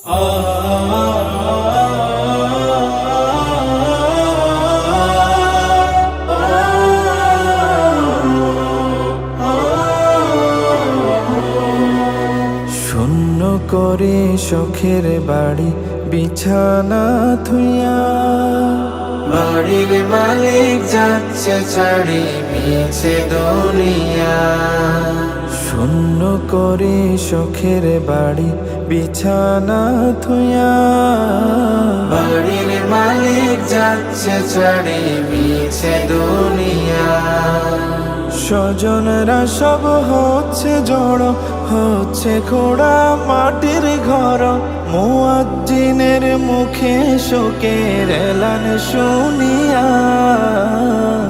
শূন্য করে শখের বাড়ি বিছানা থুইয়া, বাড়ির মালিক যাচ্ছে ছাড়ি মিছে দুনিয়া। শূন্য করে শখের বাড়ি বিছানা থুইয়া, বাড়ির মালিক যাচ্ছে ছাড়ি মিছে দুনিয়া। স্বজনরা সব হচ্ছে জড়, হচ্ছে খোড়া মাটির ঘর। মুয়াজ্জিনের মুখে শোকের এলান শুনিয়া,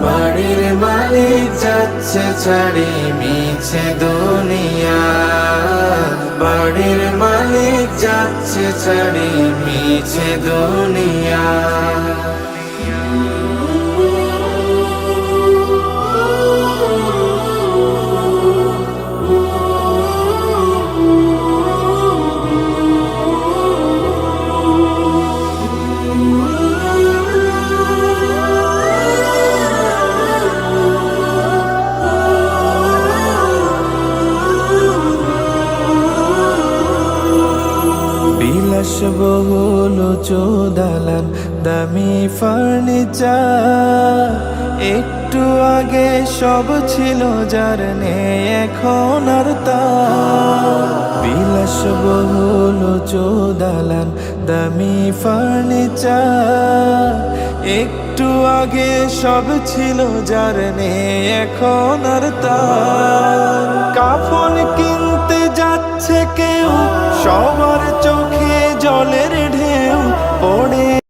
বাড়ির মালিক যাচ্ছে ছাড়ি মিছে দুনিয়া। বাড়ির মালিক যাচ্ছে ছাড়ি মিছে দুনিয়া। বিলাসবহুল চোদালান দামি ফার্নিচার, একটু আগে সব ছিল যার নেই এখন আর তার। বিলাসবহুল চোদালান দামি ফার্নিচার, একটু আগে সব ছিল যার নেই এখন আর তার। কাফন কিনতে যাচ্ছে কেউ, সবার চোখে জলের ঢেউ পড়ে